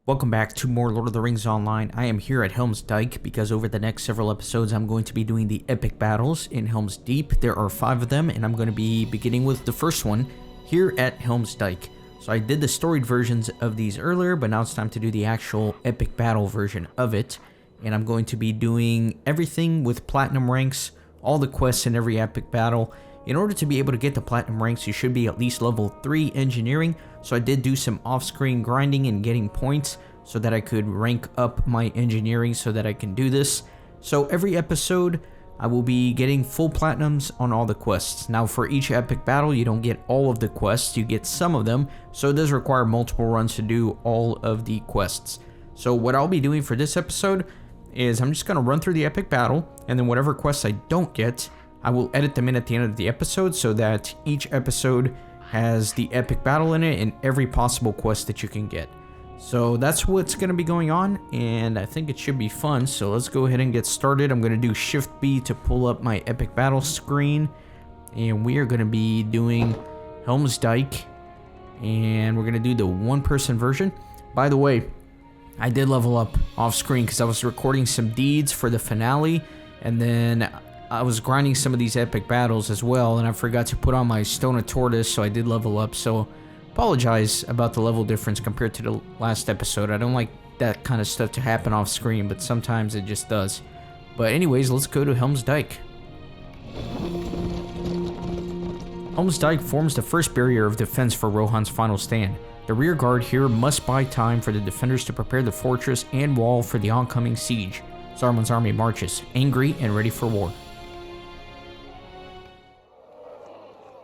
Welcome back to more Lord of the Rings Online. I am here at Helm's Dike because over the next several episodes I'm going to be doing the epic battles in Helm's Deep. There are 5 of them and I'm going to be beginning with the first one here at Helm's Dike. So I did the storied versions of these earlier, but now it's time to do the actual epic battle version of it. And I'm going to be doing everything with platinum ranks, all the quests in every epic battle. In order to be able to get the platinum ranks, you should be at least level 3 engineering. So I did do some off-screen grinding and getting points so that I could rank up my engineering so that I can do this. So every episode, I will be getting full platinums on all the quests. Now for each epic battle, you don't get all of the quests, you get some of them. So it does require multiple runs to do all of the quests. So what I'll be doing for this episode is I'm just going to run through the epic battle, and then whatever quests I don't get, I will edit them in at the end of the episode so that each episode has the epic battle in it and every possible quest that you can get. So that's what's going to be going on, and I think it should be fun. So let's go ahead and get started. I'm going to do Shift B to pull up my epic battle screen, and we are going to be doing Helm's Dike, and we're going to do the one-person version. By the way, I did level up off screen because I was recording some deeds for the finale, and then I was grinding some of these epic battles as well, and I forgot to put on my Stone of Tortoise, so I did level up. So apologize about the level difference compared to the last episode. I don't like that kind of stuff to happen off screen, but sometimes it just does. But anyways, let's go to Helm's Dike. Helm's Dike forms the first barrier of defense for Rohan's final stand. The rear guard here must buy time for the defenders to prepare the fortress and wall for the oncoming siege. Saruman's army marches, angry and ready for war.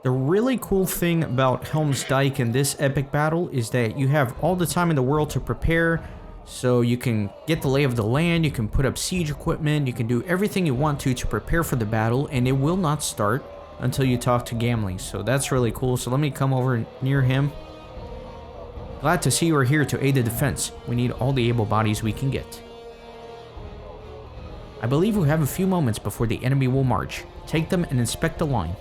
The really cool thing about Helm's Dike in this epic battle is that you have all the time in the world to prepare, so you can get the lay of the land, you can put up siege equipment, you can do everything you want to prepare for the battle, and it will not start until you talk to Gamling, so that's really cool. So let me come over near him. Glad to see you are here to aid the defense. We need all the able bodies we can get. I believe we have a few moments before the enemy will march. Take them and inspect the line.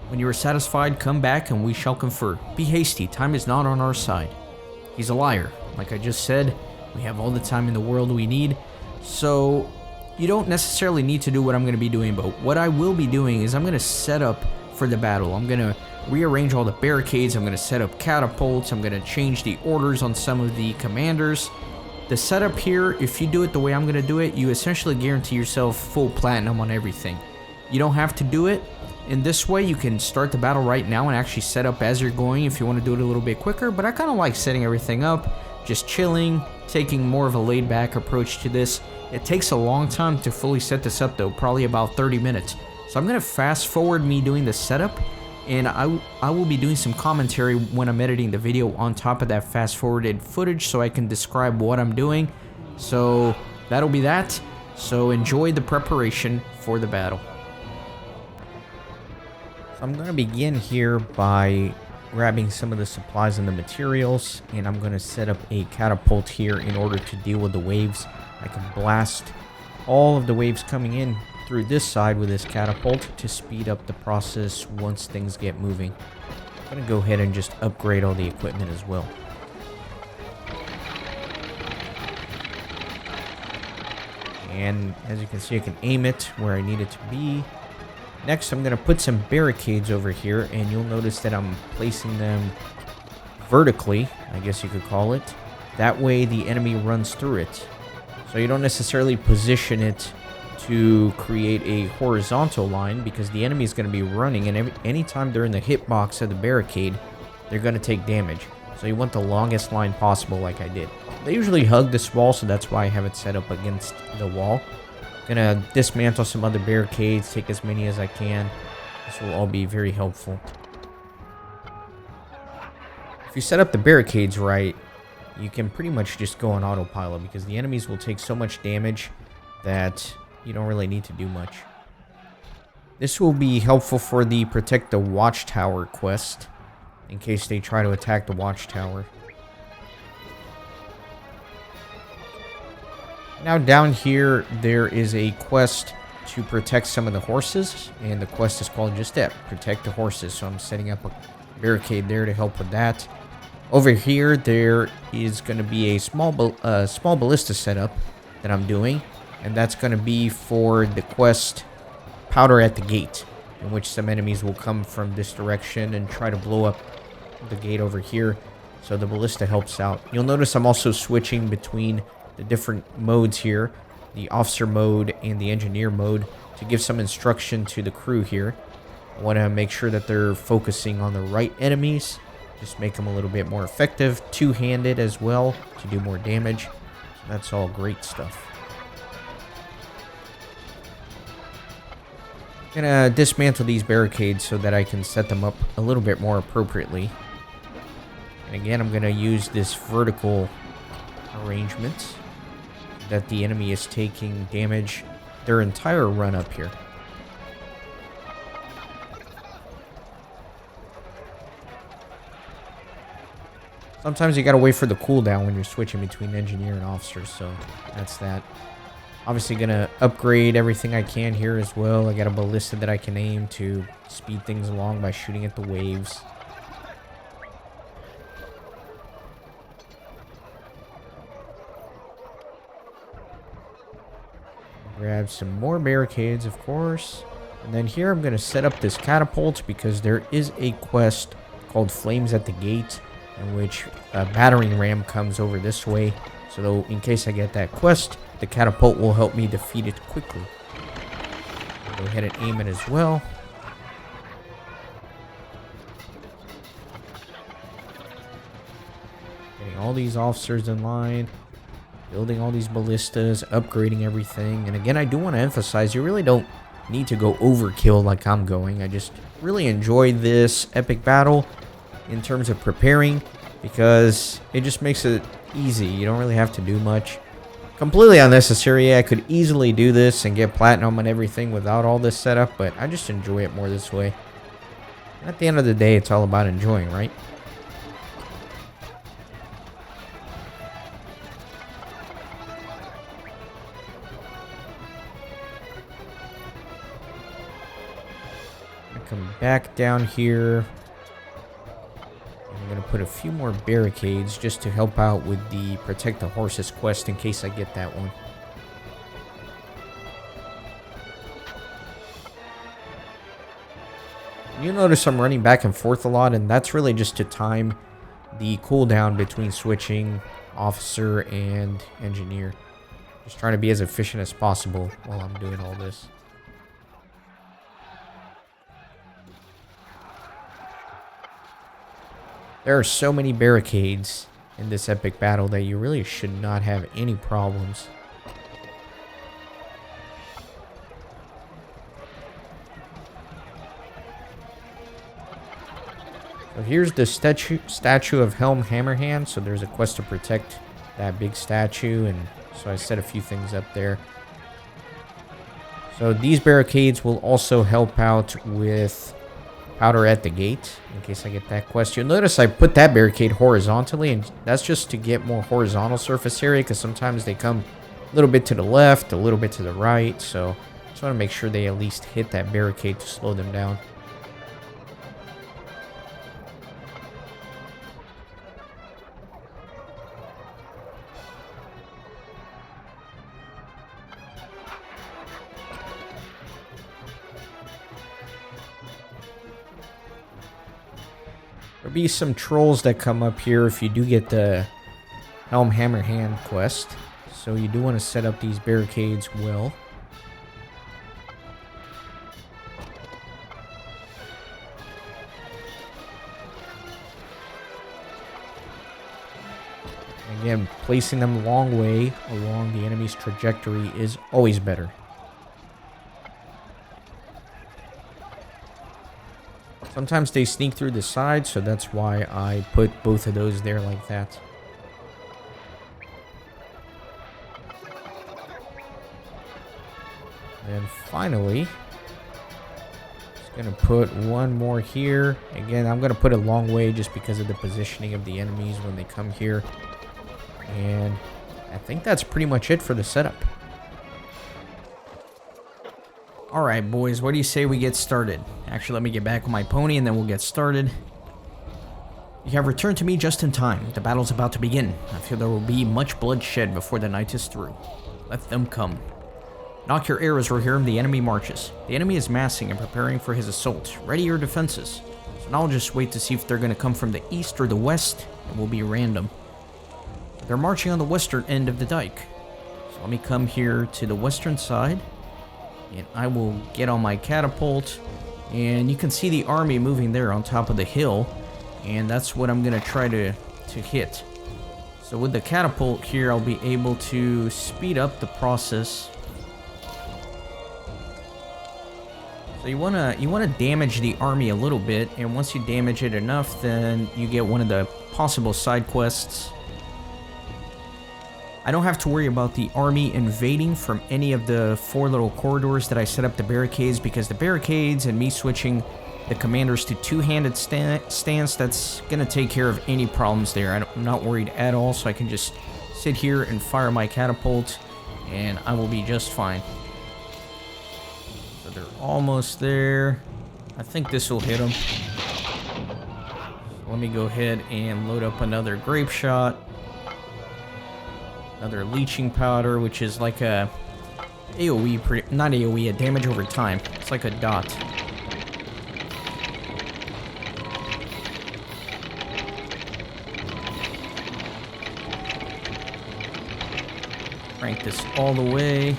When you are satisfied, come back and we shall confer. Be hasty, time is not on our side. He's a liar. Like I just said, we have all the time in the world we need. So you don't necessarily need to do what I'm going to be doing, but what I will be doing is I'm going to set up for the battle. I'm going to rearrange all the barricades. I'm going to set up catapults. I'm going to change the orders on some of the commanders. The setup here, if you do it the way I'm going to do it, you essentially guarantee yourself full platinum on everything. You don't have to do it in this way. You can start the battle right now and actually set up as you're going if you want to do it a little bit quicker, but I kind of like setting everything up, just chilling, taking more of a laid-back approach to this. It takes a long time to fully set this up though, probably about 30 minutes. So I'm going to fast forward me doing the setup, and I will be doing some commentary when I'm editing the video on top of that fast forwarded footage so I can describe what I'm doing. So that'll be that. So enjoy the preparation for the battle. I'm going to begin here by grabbing some of the supplies and the materials, and I'm going to set up a catapult here in order to deal with the waves. I can blast all of the waves coming in through this side with this catapult to speed up the process once things get moving. I'm going to go ahead and just upgrade all the equipment as well. And as you can see, I can aim it where I need it to be. Next, I'm going to put some barricades over here, and you'll notice that I'm placing them vertically, I guess you could call it. That way the enemy runs through it. So you don't necessarily position it to create a horizontal line, because the enemy is going to be running, and anytime they're in the hitbox of the barricade, they're going to take damage. So you want the longest line possible like I did. They usually hug this wall, so that's why I have it set up against the wall. Gonna dismantle some other barricades, take as many as I can. This will all be very helpful. If you set up the barricades right, you can pretty much just go on autopilot, because the enemies will take so much damage that you don't really need to do much. This will be helpful for the Protect the Watchtower quest, in case they try to attack the Watchtower. Now down here, there is a quest to protect some of the horses, and the quest is called just that, Protect the Horses. So I'm setting up a barricade there to help with that. Over here, there is going to be a small ballista setup that I'm doing, and that's going to be for the quest Powder at the Gate, in which some enemies will come from this direction and try to blow up the gate over here, so the ballista helps out. You'll notice I'm also switching between the different modes here, the officer mode and the engineer mode, to give some instruction to the crew here. I want to make sure that they're focusing on the right enemies, just make them a little bit more effective, two-handed as well to do more damage. That's all great stuff. I'm gonna dismantle these barricades so that I can set them up a little bit more appropriately. And again, I'm gonna use this vertical arrangement so that the enemy is taking damage their entire run up here. Sometimes you gotta wait for the cooldown when you're switching between engineer and officer, so that's that. Obviously gonna upgrade everything I can here as well. I got a ballista that I can aim to speed things along by shooting at the waves. Grab some more barricades, of course. And then here I'm gonna set up this catapult because there is a quest called Flames at the Gate, in which a battering ram comes over this way. So in case I get that quest, the catapult will help me defeat it quickly. Go ahead and aim it as well. Getting all these officers in line, building all these ballistas, upgrading everything. And again, I do want to emphasize, you really don't need to go overkill like I'm going. I just really enjoy this epic battle in terms of preparing, because it just makes it easy. You don't really have to do much. Completely unnecessary. I could easily do this and get platinum and everything without all this setup, but I just enjoy it more this way. And at the end of the day, it's all about enjoying, right? I come back down here. I'm going to put a few more barricades just to help out with the Protect the Horses quest in case I get that one. You'll notice I'm running back and forth a lot, and that's really just to time the cooldown between switching officer and engineer. Just trying to be as efficient as possible while I'm doing all this. There are so many barricades in this epic battle that you really should not have any problems. So here's the statue of Helm Hammerhand. So there's a quest to protect that big statue, and so I set a few things up there. So these barricades will also help out with Powder at the Gate, in case I get that quest. You'll notice I put that barricade horizontally, and that's just to get more horizontal surface area, because sometimes they come a little bit to the left, a little bit to the right, so just want to make sure they at least hit that barricade to slow them down. There'll be some trolls that come up here if you do get the Helm Hammerhand quest. So you do want to set up these barricades well. Again, placing them the long way along the enemy's trajectory is always better. Sometimes they sneak through the side, so that's why I put both of those there like that. And finally, just gonna put one more here. Again, I'm gonna put a long way just because of the positioning of the enemies when they come here. And I think that's pretty much it for the setup. Alright boys, what do you say we get started? Actually, let me get back on my pony and then we'll get started. You have returned to me just in time. The battle's about to begin. I feel there will be much bloodshed before the night is through. Let them come. Knock your arrows, Rohirrim. The enemy marches. The enemy is massing and preparing for his assault. Ready your defenses. So now I'll just wait to see if they're going to come from the east or the west. It will be random. They're marching on the western end of the dike. So let me come here to the western side. And I will get on my catapult. And you can see the army moving there on top of the hill. And that's what I'm going to try to hit. So with the catapult here, I'll be able to speed up the process. So you wanna damage the army a little bit, and once you damage it enough, then you get one of the possible side quests. I don't have to worry about the army invading from any of the 4 little corridors that I set up the barricades, because the barricades and me switching the commanders to two-handed stance, that's gonna take care of any problems there. I'm not worried at all, so I can just sit here and fire my catapult, and I will be just fine. So they're almost there. I think this will hit them. So let me go ahead and load up another grape shot. Another leeching powder, which is like a AoE, not AoE, a damage over time. It's like a dot. Crank this all the way.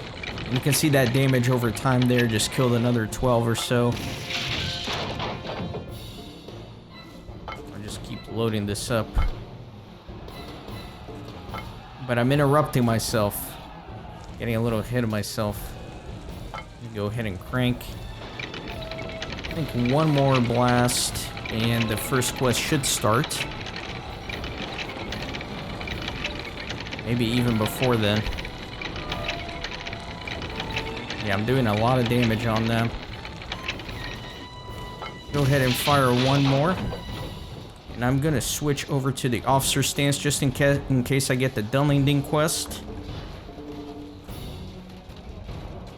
You can see that damage over time there just killed another 12 or so. I'll just keep loading this up. But I'm interrupting myself. Getting a little ahead of myself. Go ahead and crank. I think one more blast and the first quest should start. Maybe even before then. Yeah, I'm doing a lot of damage on them. Go ahead and fire one more. And I'm gonna switch over to the officer stance just in case I get the Dunlending quest.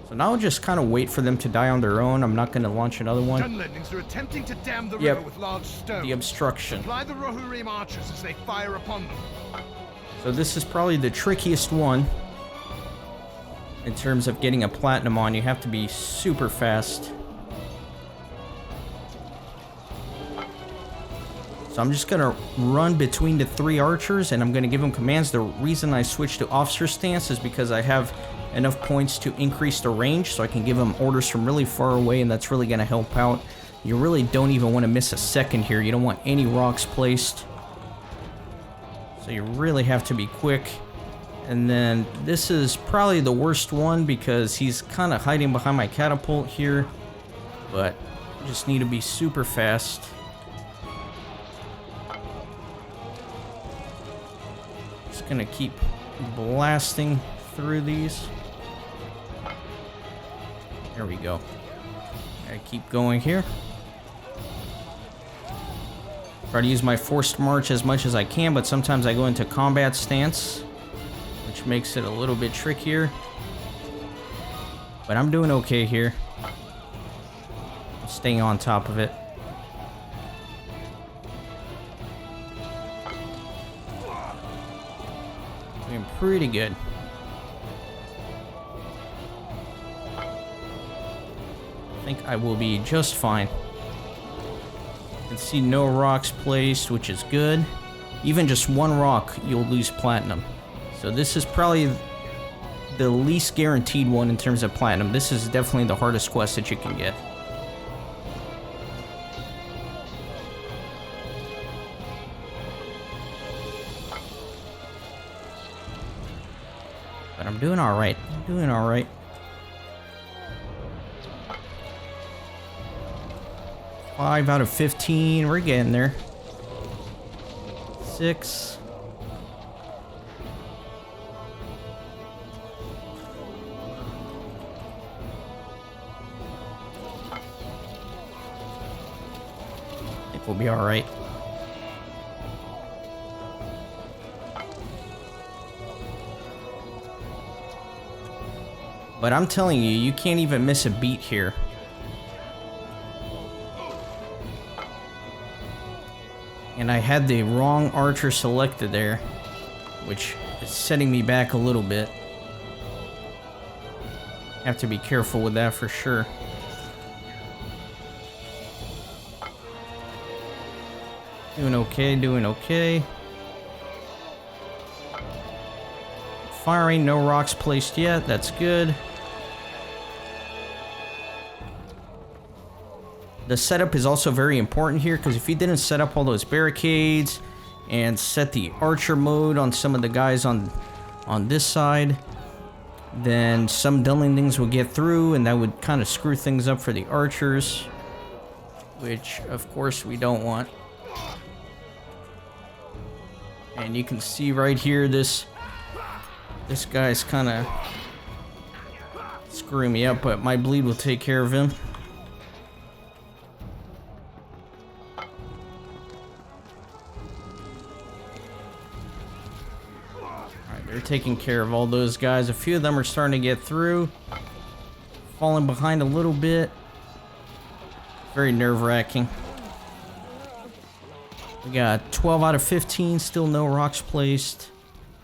So now I'll just kind of wait for them to die on their own. I'm not gonna launch another one. Dunlendings are attempting to dam the river with large stones. The obstruction. Supply the Rohirrim archers as they fire upon them. So this is probably the trickiest one. In terms of getting a platinum on, you have to be super fast. So I'm just gonna run between the 3 archers and I'm gonna give them commands. The reason I switched to officer stance is because I have enough points to increase the range, so I can give them orders from really far away, and that's really gonna help out. You really don't even want to miss a second here. You don't want any rocks placed. So you really have to be quick. And then this is probably the worst one because he's kind of hiding behind my catapult here. But you just need to be super fast. Just gonna keep blasting through these. There we go. Gotta keep going here. Try to use my forced march as much as I can, but sometimes I go into combat stance, which makes it a little bit trickier. But I'm doing okay here. Staying on top of it. Doing pretty good. I think I will be just fine. You can see no rocks placed, which is good. Even just one rock, you'll lose platinum. So this is probably the least guaranteed one in terms of platinum. This is definitely the hardest quest that you can get. But I'm doing alright. I'm doing alright. 5 out of 15. We're getting there. 6. I think we'll be alright. But I'm telling you, you can't even miss a beat here. And I had the wrong archer selected there, which is setting me back a little bit. Have to be careful with that for sure. Doing okay, doing okay. Firing, no rocks placed yet, that's good. The setup is also very important here, because if you didn't set up all those barricades and set the archer mode on some of the guys on this side, then some dumbling will get through, and that would kind of screw things up for the archers, which of course we don't want. And you can see right here, this guy's kind of screwing me up, but my bleed will take care of him. They're taking care of all those guys. A few of them are starting to get through. Falling behind a little bit. Very nerve-wracking. We got 12 out of 15. Still no rocks placed.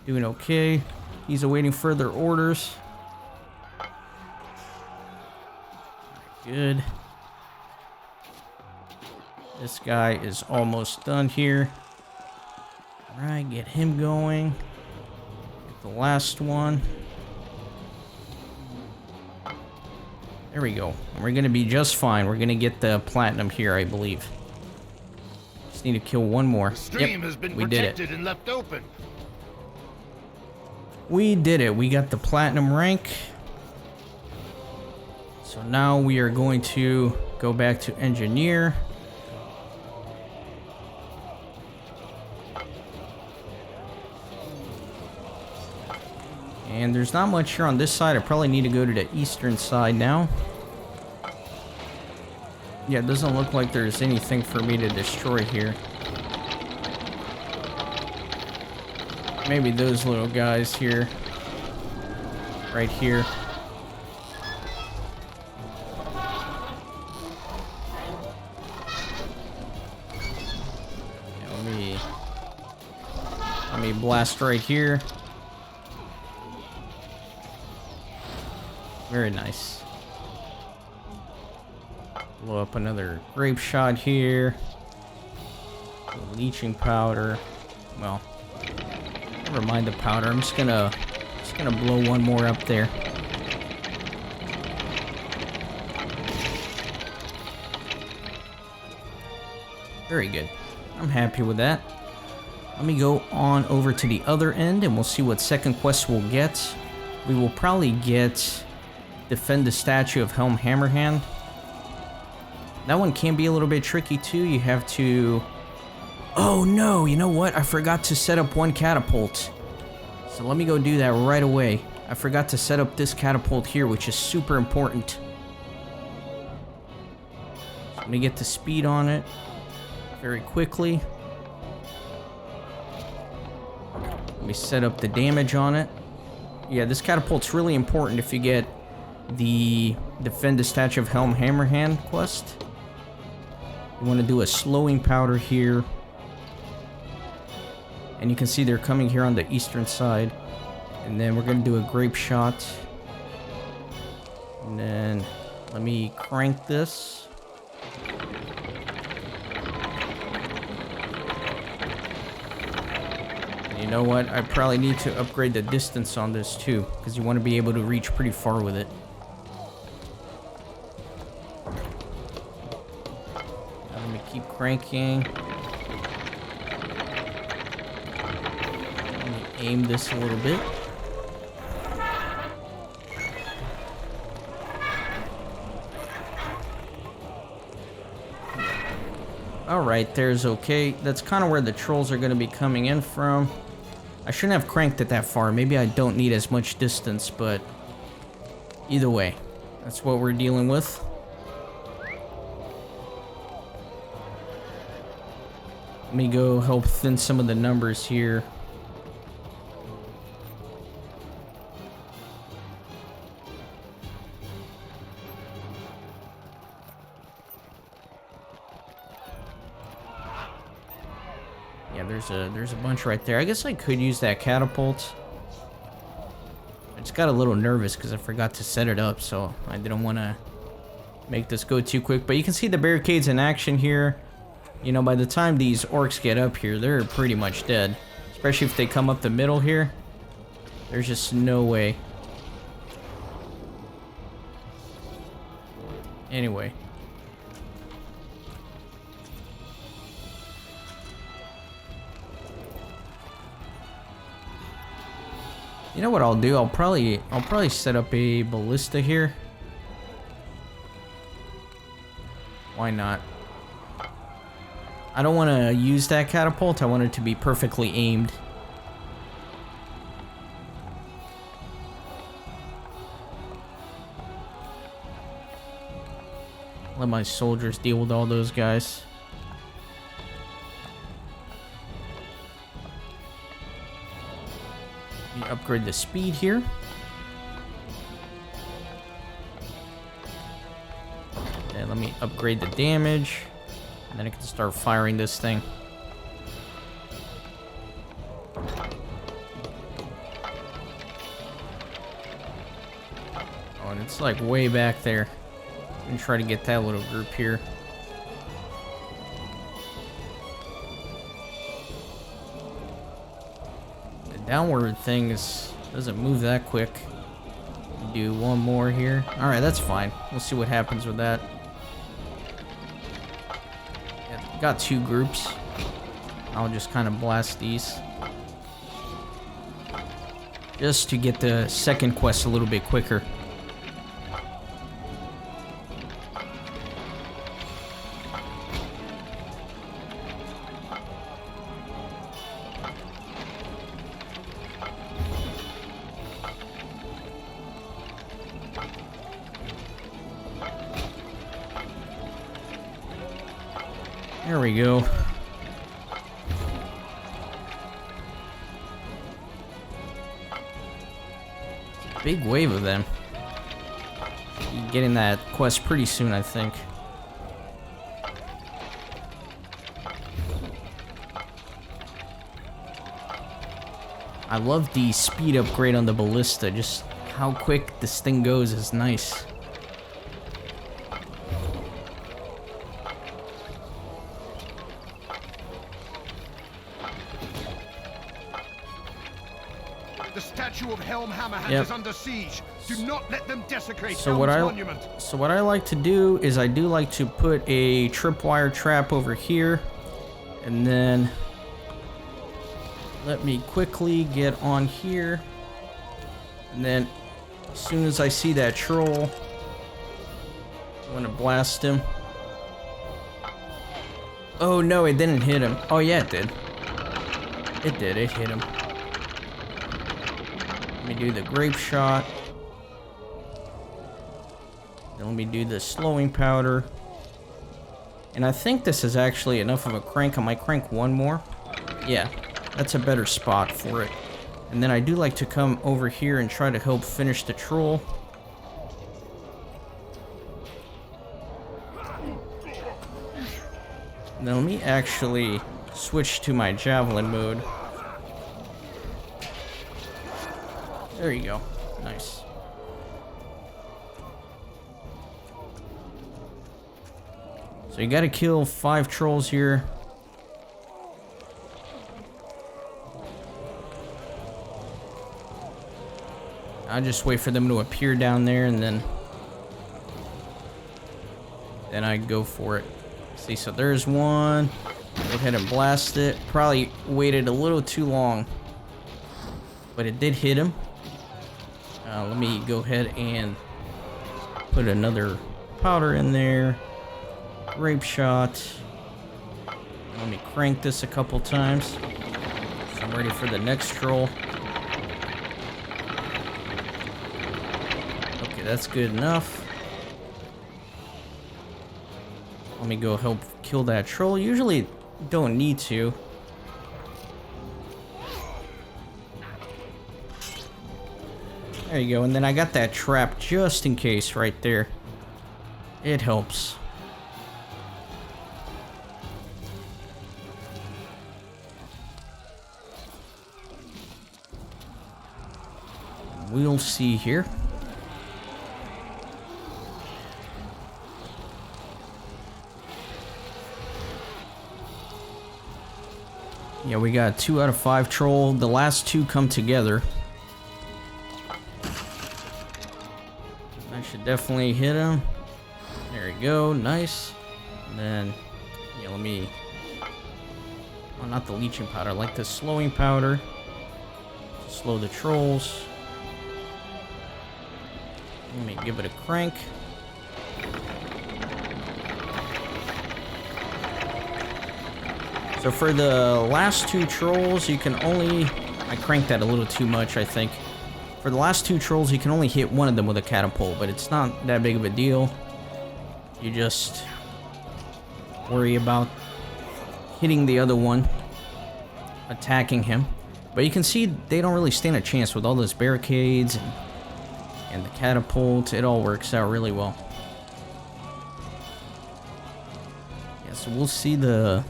Doing okay. He's awaiting further orders. Good. This guy is almost done here. Alright, get him going. The last one. There we go. And we're gonna be just fine. We're gonna get the platinum here, I believe. Just need to kill one more. The stream yep, has been we did protected it. and left open. We did it. We got the platinum rank. So now we are going to go back to engineer. And there's not much here on this side. I probably need to go to the eastern side now. Yeah, it doesn't look like there's anything for me to destroy here. Maybe those little guys here. Right here. Yeah, let me blast right here. Very nice. Blow up another grape shot here. A leeching powder. Well, never mind the powder. I'm just gonna blow one more up there. Very good. I'm happy with that. Let me go on over to the other end and we'll see what second quest we'll get. We will probably get defend the statue of Helm Hammerhand. That one can be a little bit tricky too. You have to... Oh no, you know what? I forgot to set up one catapult. So let me go do that right away. I forgot to set up this catapult here, which is super important. So let me get the speed on it very quickly. Let me set up the damage on it. Yeah, this catapult's really important if you get the defend the statue of Helm Hammerhand quest. You want to do a slowing powder here, and you can see they're coming here on the eastern side, and then we're going to do a grape shot, and then let me crank this. And you know what, I probably need to upgrade the distance on this too, because you want to be able to reach pretty far with it. Keep cranking. Let me aim this a little bit. Alright, there's okay. That's kind of where the trolls are going to be coming in from. I shouldn't have cranked it that far. Maybe I don't need as much distance, but either way, that's what we're dealing with. Let me go help thin some of the numbers here. Yeah, there's a bunch right there. I guess I could use that catapult. I just got a little nervous because I forgot to set it up, so I didn't want to make this go too quick. But you can see the barricades in action here. You know, by the time these orcs get up here, they're pretty much dead. Especially if they come up the middle here. There's just no way. Anyway. You know what I'll do? I'll probably set up a ballista here. Why not? I don't want to use that catapult. I want it to be perfectly aimed. Let my soldiers deal with all those guys. Let me upgrade the speed here. And let me upgrade the damage. And then I can start firing this thing. Oh, and it's like way back there. And try to get that little group here. The downward thing doesn't move that quick. Do one more here. Alright, that's fine. We'll see what happens with that. Yeah, got two groups. I'll just kind of blast these. Just to get the second quest a little bit quicker. There we go. Big wave of them. Getting that quest pretty soon, I think. I love the speed upgrade on the ballista. Just how quick this thing goes is nice. The statue of Helm Hammerhand is under siege. Do not let them desecrate So Helm's monument. what I like to do is I do like to put a tripwire trap over here, and then let me quickly get on here, and then as soon as I see that troll, I'm gonna blast him. Oh no, it didn't hit him. Oh yeah, it did. It did. It hit him. Let me do the grape shot. Then let me do the slowing powder. And I think this is actually enough of a crank. I might crank one more. Yeah, that's a better spot for it. And then I do like to come over here and try to help finish the troll. Now let me actually switch to my javelin mode. There you go. Nice. So you gotta kill 5 trolls here. I just wait for them to appear down there, and then I go for it. See, so there's one. Go ahead and blast it. Probably waited a little too long, but it did hit him. Let me go ahead and put another powder in there. Grape shot. Let me crank this a couple times. So I'm ready for the next troll. Okay, that's good enough. Let me go help kill that troll. Usually don't need to. There you go, and then I got that trap just in case right there. It helps. we'll see here. Yeah, we got 2 out of 5 troll. The last 2 come together. I should definitely hit him. There we go, nice. And then, yeah, let me... Oh, not the leeching powder, I like the slowing powder. Slow the trolls. Let me give it a crank. So for the last 2 trolls, you can only... I cranked that a little too much, I think. For the last 2 trolls, you can only hit one of them with a catapult, but it's not that big of a deal. You just worry about hitting the other one, attacking him. But you can see they don't really stand a chance with all those barricades and the catapult. It all works out really well. Yeah, so we'll see the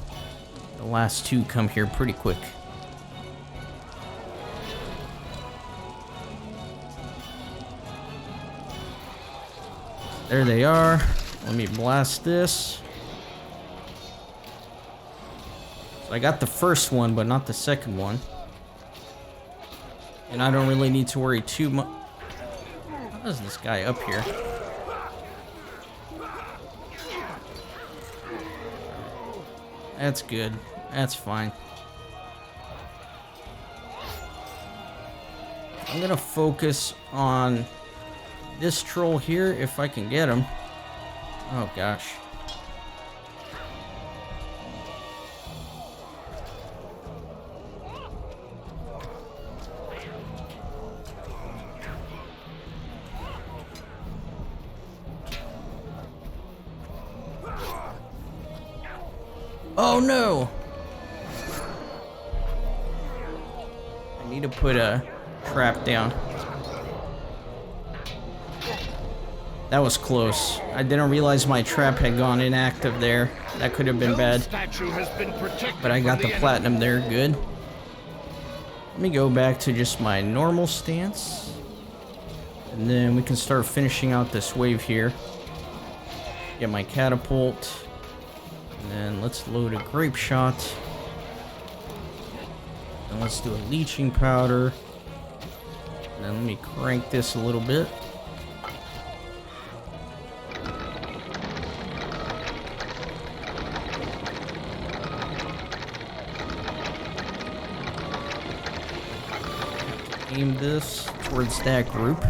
last 2 come here pretty quick. There they are. Let me blast this. So I got the first one, but not the second one. And I don't really need to worry too much. How is this guy up here? That's good. That's fine. I'm gonna focus on this troll here if I can get him. Oh gosh. Oh no! I need to put a trap down. That was close. I didn't realize my trap had gone inactive there. That could have been bad. But I got the platinum there, good. Let me go back to just my normal stance. And then we can start finishing out this wave here. Get my catapult. And then let's load a grape shot. And let's do a leeching powder. And then let me crank this a little bit. Aim this towards that group.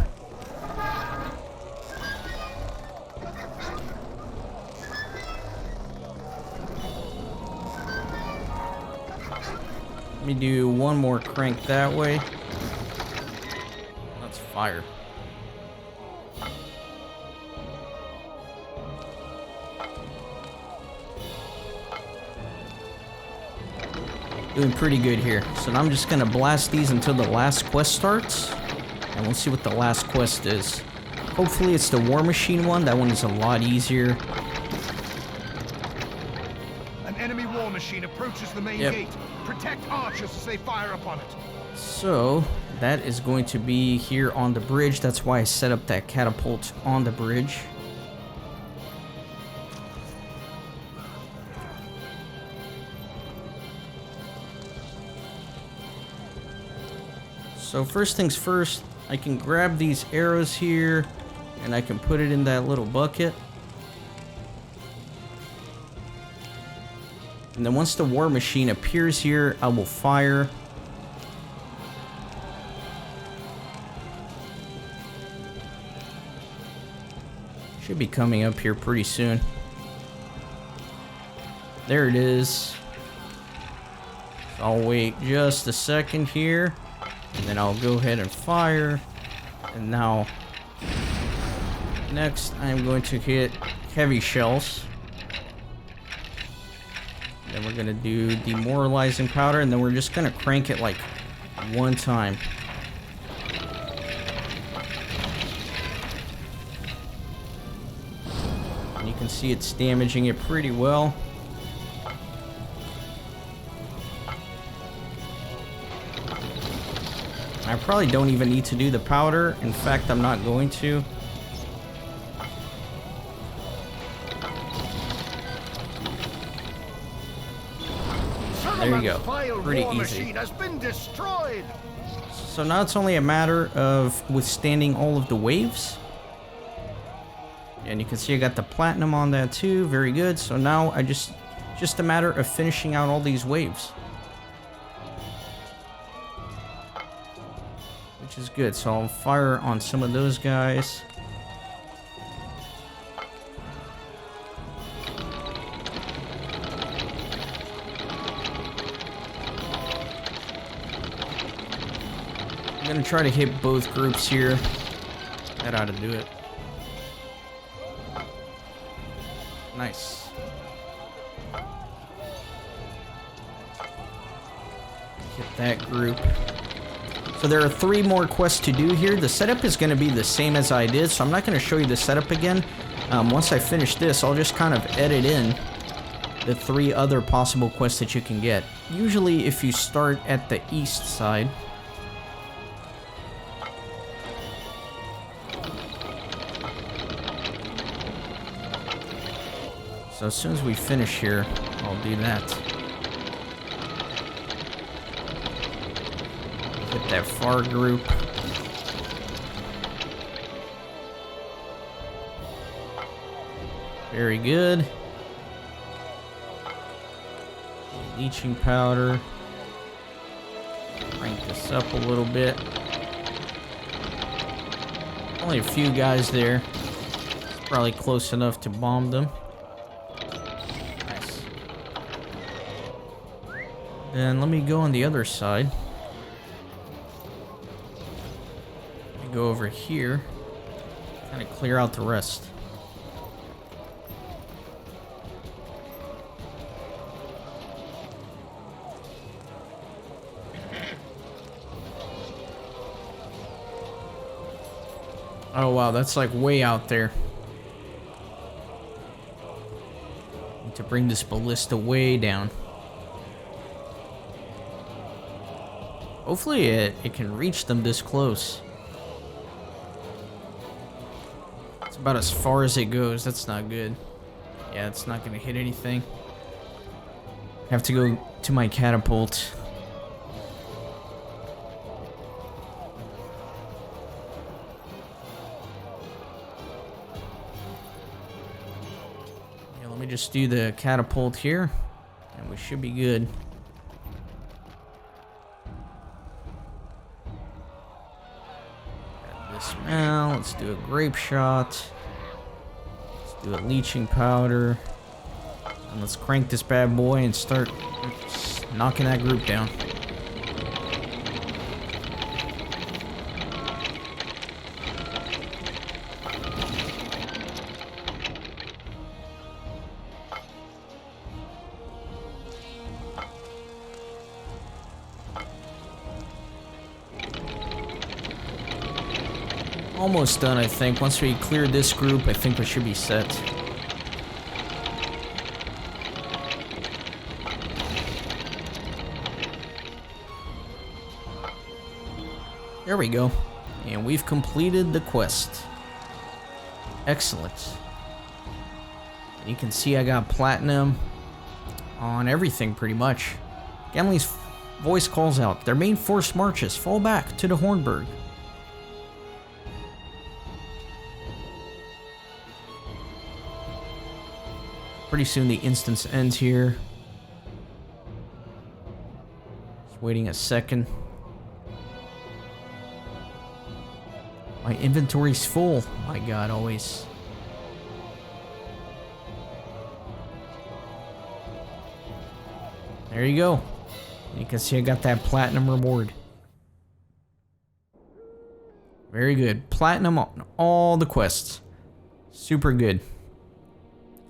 Let me do one more crank that way. That's fire. Doing pretty good here. So now I'm just gonna blast these until the last quest starts. And we'll see what the last quest is. Hopefully it's the War Machine one. That one is a lot easier. An enemy war machine approaches the main gate. Protect archers as they fire upon it. So that is going to be here on the bridge. That's why I set up that catapult on the bridge. So first things first, I can grab these arrows here and I can put it in that little bucket. And then once the war machine appears here, I will fire. Should be coming up here pretty soon. There it is. I'll wait just a second here. And then I'll go ahead and fire. And now, next I'm going to hit heavy shells. Then we're gonna do demoralizing powder, and then we're just gonna crank it like one time. And you can see it's damaging it pretty well. I probably don't even need to do the powder. In fact, I'm not going to. There you go. Pretty easy. Has been destroyed. So now it's only a matter of withstanding all of the waves. And you can see I got the platinum on that too. Very good. So now I just a matter of finishing out all these waves. Which is good. So I'll fire on some of those guys. I'm gonna try to hit both groups here. That ought to do it. Nice. Hit that group. So there are 3 more quests to do here. The setup is going to be the same as I did, so I'm not going to show you the setup again. Once I finish this, I'll just kind of edit in the 3 other possible quests that you can get. Usually if you start at the east side, so as soon as we finish here, I'll do that. Hit that far group. Very good. Leeching powder. Crank this up a little bit. Only a few guys there. It's probably close enough to bomb them. And let me go on the other side. Let me go over here. Kind of clear out the rest. Oh wow, that's like way out there. Need to bring this ballista way down. Hopefully it can reach them this close. It's about as far as it goes. That's not good. Yeah, it's not going to hit anything. Have to go to my catapult. Yeah, let me just do the catapult here, and we should be good. Now let's do a grape shot. Let's do a leeching powder. And let's crank this bad boy and start knocking that group down. Almost done, I think. Once we clear this group, I think we should be set. There we go. And we've completed the quest. Excellent. And you can see I got platinum on everything pretty much. Gimli's voice calls out, "Their main force marches. Fall back to the Hornburg." Pretty soon the instance ends here. Just waiting a second. My inventory's full. My God, always. There you go. You can see I got that platinum reward. Very good. Platinum on all the quests. Super good.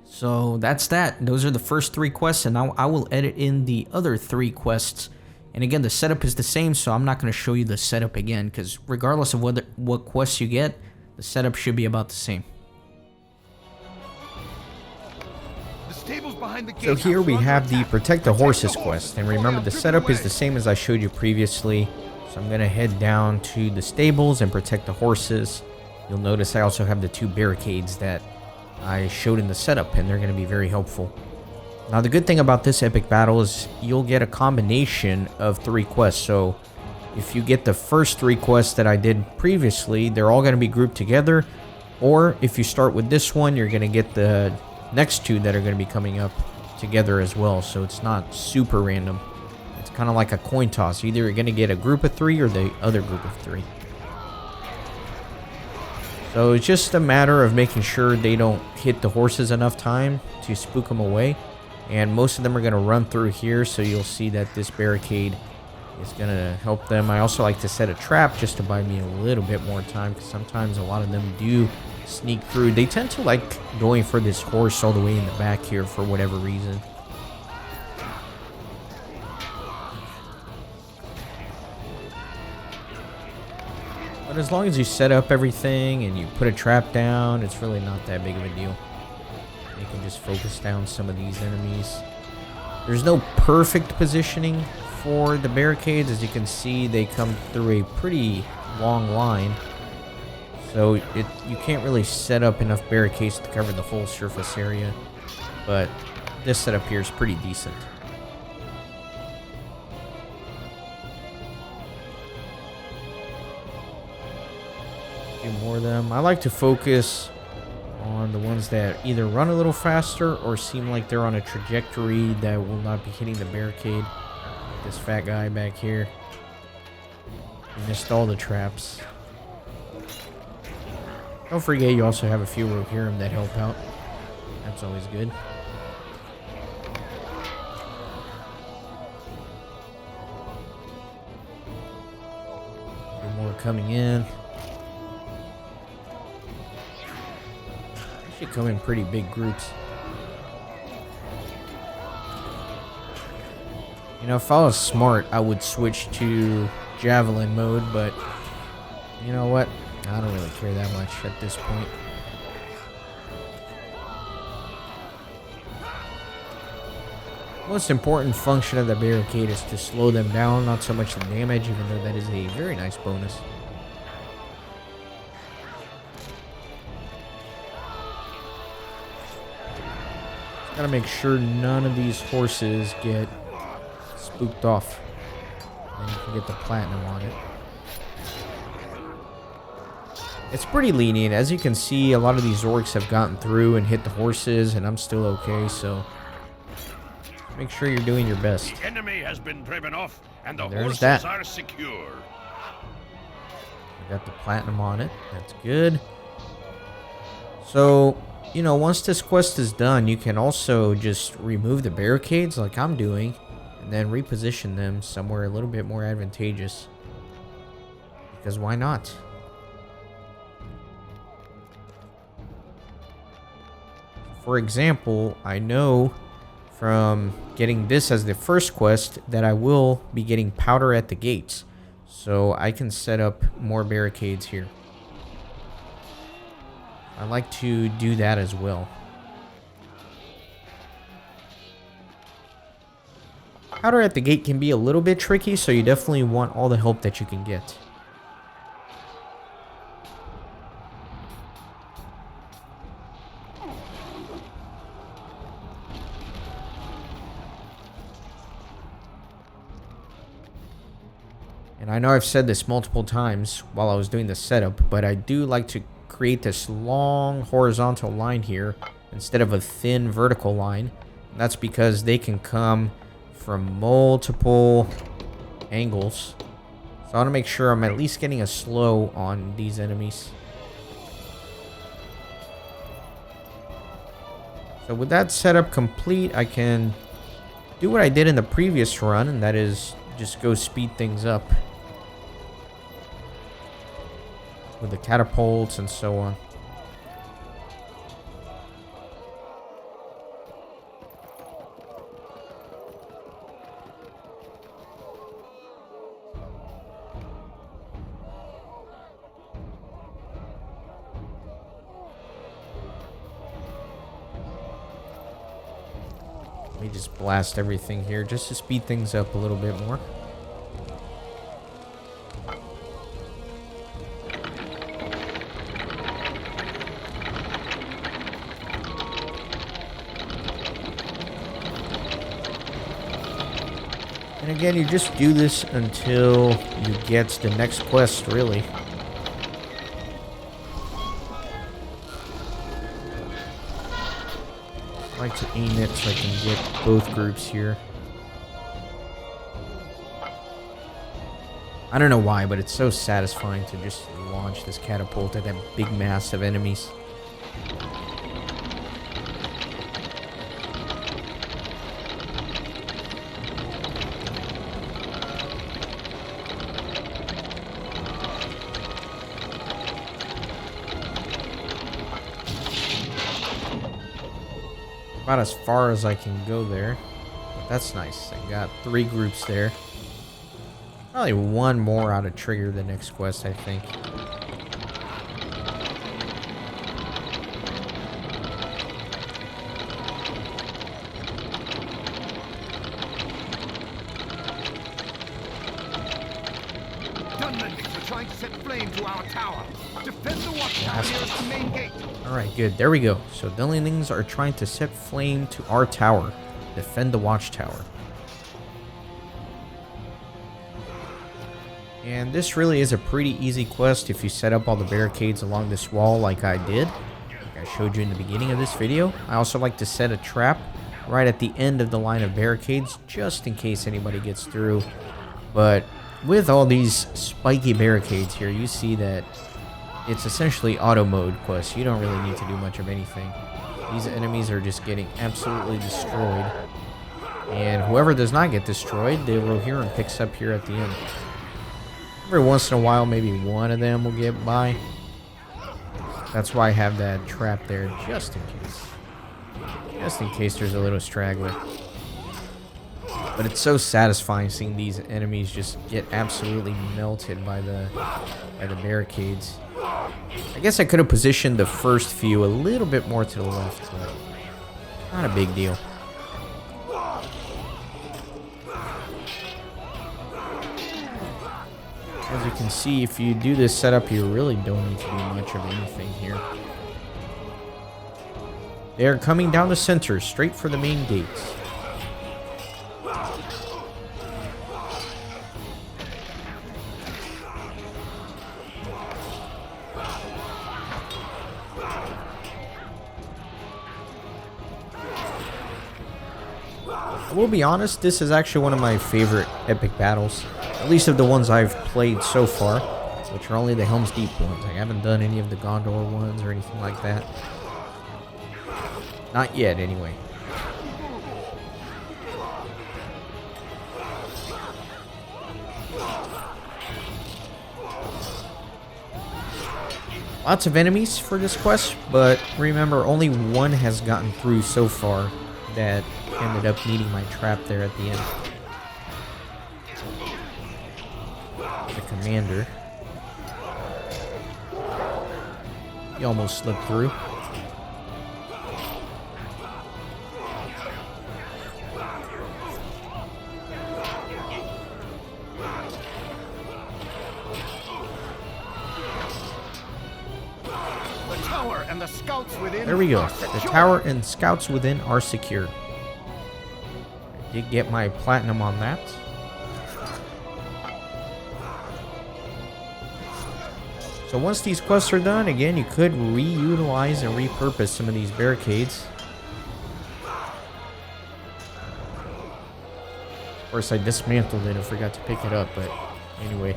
So that's that. Those are the first 3 quests, and now I will edit in the other 3 quests. And again, the setup is the same, so I'm not going to show you the setup again, because regardless of what quests you get, the setup should be about the same. So here we have the Protect the Horses quest, and remember the setup is the same as I showed you previously. So I'm going to head down to the stables and protect the horses. You'll notice I also have the 2 barricades that I showed in the setup, and they're going to be very helpful. Now, the good thing about this epic battle is you'll get a combination of 3 quests. So if you get the first 3 quests that I did previously, they're all going to be grouped together. Or if you start with this one, you're going to get the next 2 that are going to be coming up together as well. So it's not super random. It's kind of like a coin toss. Either you're going to get a group of 3 or the other group of 3. So it's just a matter of making sure they don't hit the horses enough time to spook them away. And most of them are going to run through here, so you'll see that this barricade is going to help them. I also like to set a trap just to buy me a little bit more time, because sometimes a lot of them do sneak through. They tend to like going for this horse all the way in the back here for whatever reason. But as long as you set up everything and you put a trap down, it's really not that big of a deal. You can just focus down some of these enemies. There's no perfect positioning for the barricades. As you can see, they come through a pretty long line. So you can't really set up enough barricades to cover the full surface area. But this setup here is pretty decent. A few more of them. I like to focus on the ones that either run a little faster or seem like they're on a trajectory that will not be hitting the barricade. This fat guy back here. He missed all the traps. Don't forget you also have a few Rohirrim that help out. That's always good. A few more coming in. They come in pretty big groups. You know, if I was smart, I would switch to javelin mode, but you know what? I don't really care that much at this point. Most important function of the barricade is to slow them down, not so much the damage, even though that is a very nice bonus. Gotta make sure none of these horses get spooked off. And you can get the platinum on it. It's pretty lenient. As you can see, a lot of these orcs have gotten through and hit the horses, and I'm still okay, so make sure you're doing your best. The enemy has been driven off, and the There's horses that. are secure. I got the platinum on it. That's good. So, you know, once this quest is done, you can also just remove the barricades like I'm doing, and then reposition them somewhere a little bit more advantageous. Because why not? For example, I know from getting this as the first quest that I will be getting powder at the gates. So I can set up more barricades here. I like to do that as well. Powder at the gate can be a little bit tricky, so you definitely want all the help that you can get. And I know I've said this multiple times while I was doing the setup, but I do like to create this long horizontal line here instead of a thin vertical line. And that's because they can come from multiple angles. So I want to make sure I'm at least getting a slow on these enemies. So with that setup complete, I can do what I did in the previous run, and that is just go speed things up with the catapults and so on. Let me just blast everything here just to speed things up a little bit more. And again, you just do this until you get the next quest, really. I like to aim it so I can get both groups here. I don't know why, but it's so satisfying to just launch this catapult at that big mass of enemies. About as far as I can go there. But that's nice. I got 3 groups there. Probably one more out of trigger the next quest, I think. Gunmen are trying to set flame to our tower. Defend the watchtower nearest the main gate. Alright, good. There we go. So Dunlendings are trying to set flame to our tower. Defend the watchtower. And this really is a pretty easy quest if you set up all the barricades along this wall like I did. Like I showed you in the beginning of this video. I also like to set a trap right at the end of the line of barricades just in case anybody gets through. But with all these spiky barricades here, you see that it's essentially auto mode quest. You don't really need to do much of anything. These enemies are just getting absolutely destroyed. And whoever does not get destroyed, the Rohirrim picks up here at the end. Every once in a while, maybe one of them will get by. That's why I have that trap there, just in case. Just in case there's a little straggler. But it's so satisfying seeing these enemies just get absolutely melted by the barricades. I guess I could have positioned the first few a little bit more to the left, but not a big deal. As you can see, if you do this setup, you really don't need to do much of anything here. They're coming down the center, straight for the main gates. I will be honest, this is actually one of my favorite epic battles. At least of the ones I've played so far, which are only the Helm's Deep ones. I haven't done any of the Gondor ones or anything like that. Not yet, anyway. Lots of enemies for this quest, but remember, only one has gotten through so far that ended up needing my trap there at the end. The commander. He almost slipped through. There we go. The tower and scouts within are secure. I did get my platinum on that. So once these quests are done, again, you could reutilize and repurpose some of these barricades. Of course, I dismantled it and forgot to pick it up, but anyway.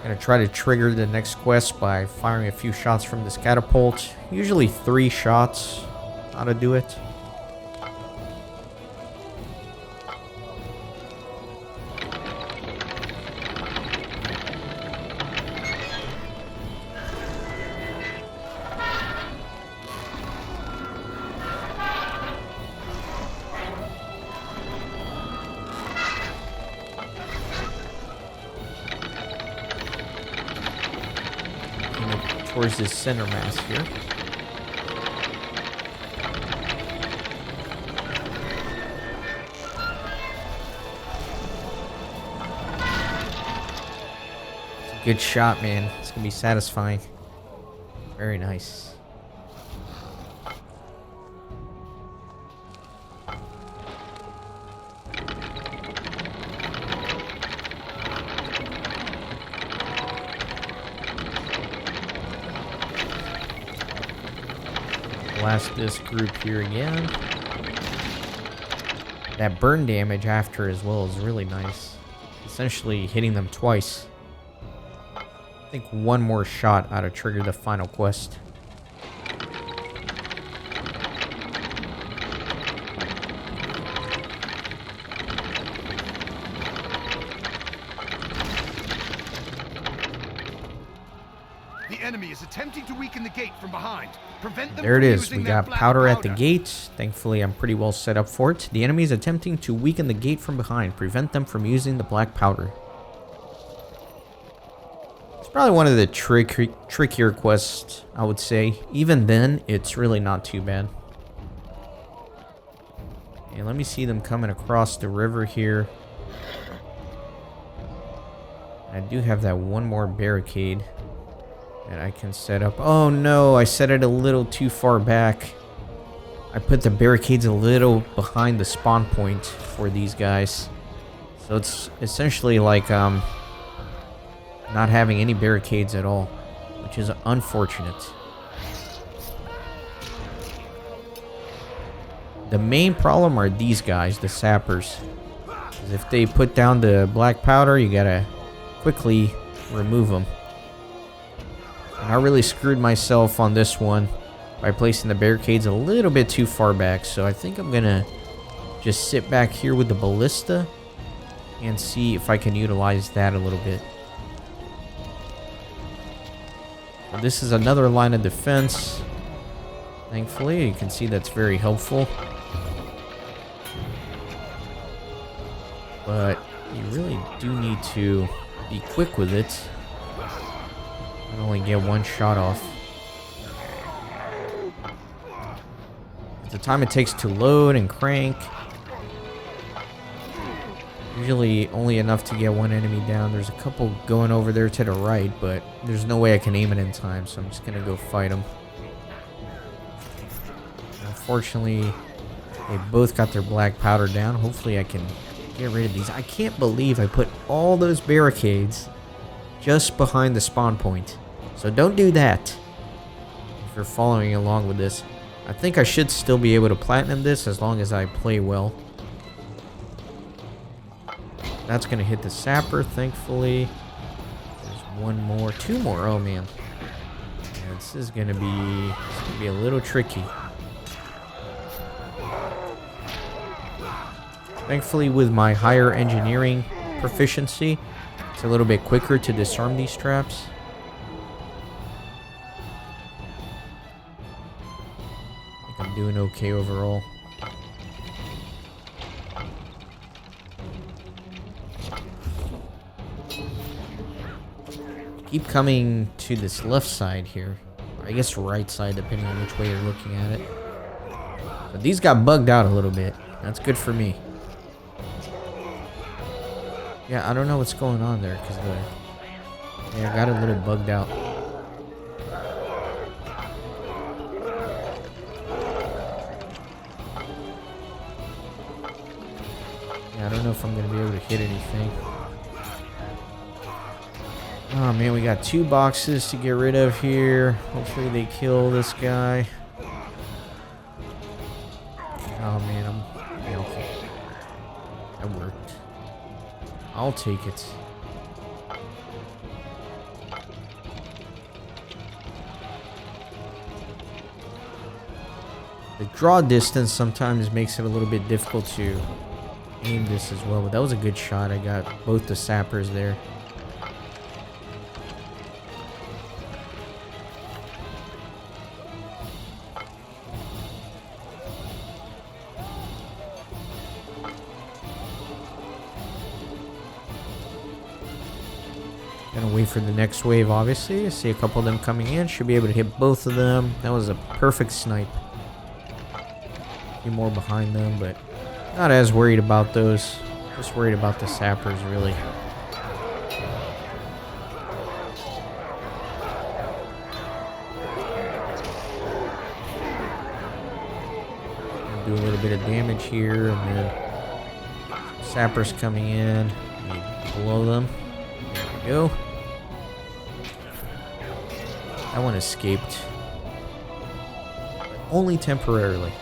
Gonna try to trigger the next quest by firing a few shots from this catapult. Usually 3 shots. How to do it. Towards this center mass here. Good shot, man. It's gonna be satisfying. Very nice. Blast this group here again. That burn damage after as well is really nice. Essentially hitting them twice. I think one more shot ought to trigger the final quest. The enemy is attempting to weaken the gate from behind. Prevent them There it from is. using We their got black powder at the gate. Thankfully, I'm pretty well set up for it. The enemy is attempting to weaken the gate from behind. Prevent them from using the black powder. It's probably one of the trickier quests, I would say. Even then, it's really not too bad. And let me see them coming across the river here. I do have that one more barricade that I can set up. Oh no, I set it a little too far back. I put the barricades a little behind the spawn point for these guys. So it's essentially like not having any barricades at all, which is unfortunate. The main problem are these guys, the sappers. 'Cause if they put down the black powder, you gotta quickly remove them. And I really screwed myself on this one by placing the barricades a little bit too far back. So I think I'm gonna just sit back here with the ballista and see if I can utilize that a little bit. Well, this is another line of defense. Thankfully, you can see that's very helpful. But you really do need to be quick with it. I only get one shot off. The time it takes to load and crank, usually only enough to get one enemy down. There's a couple going over there to the right, but there's no way I can aim it in time, so I'm just gonna go fight them. Unfortunately, they both got their black powder down. Hopefully I can get rid of these. I can't believe I put all those barricades just behind the spawn point. So don't do that if you're following along with this. I think I should still be able to platinum this as long as I play well. That's going to hit the sapper, thankfully. There's one more, two more. Oh, man. Yeah, this is going to be a little tricky. Thankfully, with my higher engineering proficiency, it's a little bit quicker to disarm these traps. I think I'm doing okay overall. Keep coming to this left side here. Or I guess right side, depending on which way you're looking at it. But these got bugged out a little bit. That's good for me. Yeah, I don't know what's going on there, because I got a little bugged out. Yeah, I don't know if I'm going to be able to hit anything. Oh man, we got 2 boxes to get rid of here. Hopefully they kill this guy. Oh man, yeah, okay. That worked. I'll take it. The draw distance sometimes makes it a little bit difficult to aim this as well, but that was a good shot. I got both the sappers there. Gonna wait for the next wave, obviously. I see a couple of them coming in. Should be able to hit both of them. That was a perfect snipe. A few more behind them, but not as worried about those. Just worried about the sappers, really. do a little bit of damage here, and then sappers coming in. Blow them. There we go. That one escaped. Only temporarily.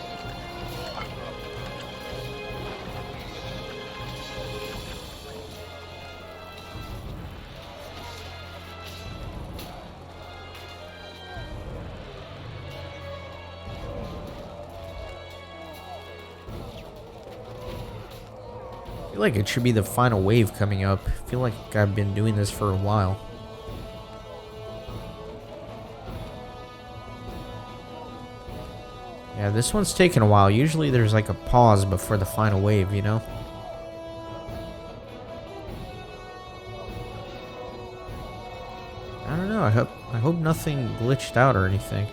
I feel like it should be the final wave coming up. I feel like I've been doing this for a while. Yeah, this one's taking a while. Usually there's like a pause before the final wave, you know? I don't know. I hope nothing glitched out or anything.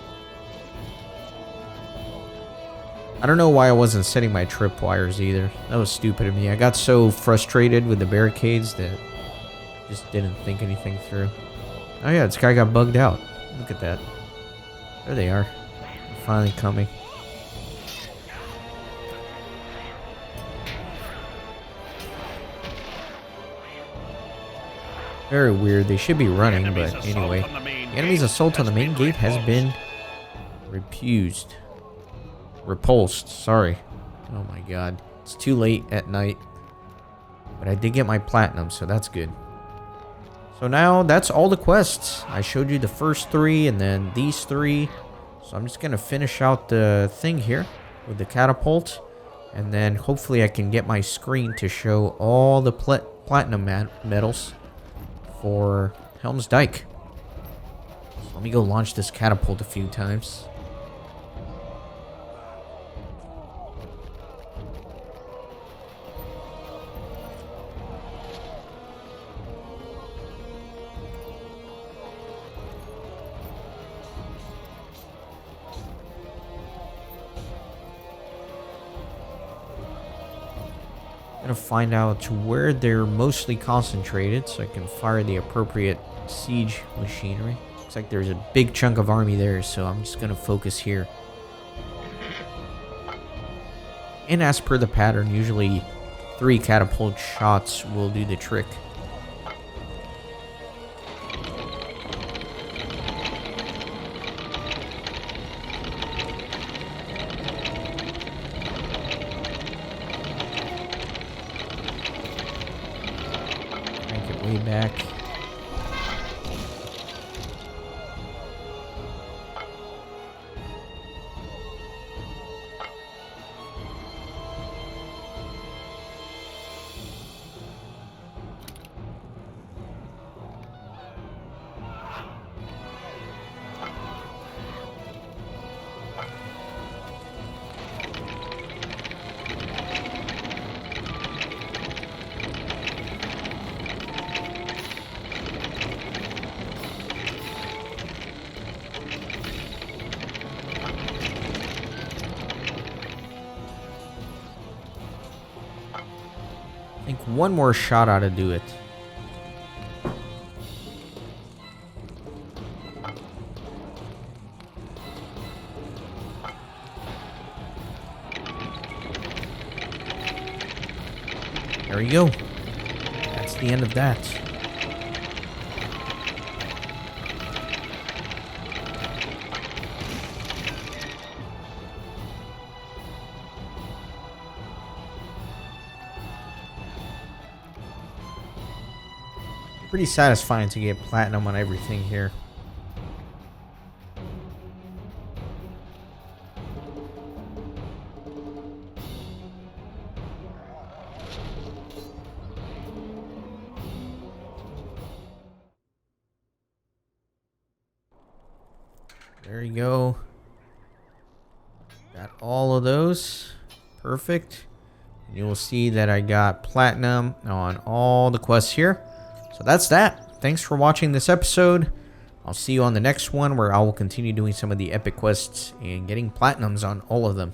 I don't know why I wasn't setting my tripwires either. That was stupid of me. I got so frustrated with the barricades that I just didn't think anything through. Oh yeah, this guy got bugged out. Look at that. There they are. They're finally coming. Very weird. They should be running, but anyway. The enemy's assault on the main gate has been repulsed, sorry. Oh my god. It's too late at night. But I did get my platinum, so that's good. So now, that's all the quests. I showed you the first 3, and then these 3. So I'm just going to finish out the thing here with the catapult. And then hopefully I can get my screen to show all the platinum medals for Helm's Dike. So let me go launch this catapult a few times. Gonna find out where they're mostly concentrated so I can fire the appropriate siege machinery. Looks like there's a big chunk of army there, so I'm just gonna focus here. And as per the pattern, usually 3 catapult shots will do the trick. Way back. I think one more shot ought to do it. There we go. That's the end of that. Pretty satisfying to get platinum on everything here. There you go. Got all of those. Perfect. And you will see that I got platinum on all the quests here. So that's that. Thanks for watching this episode. I'll see you on the next one where I will continue doing some of the epic quests and getting platinums on all of them.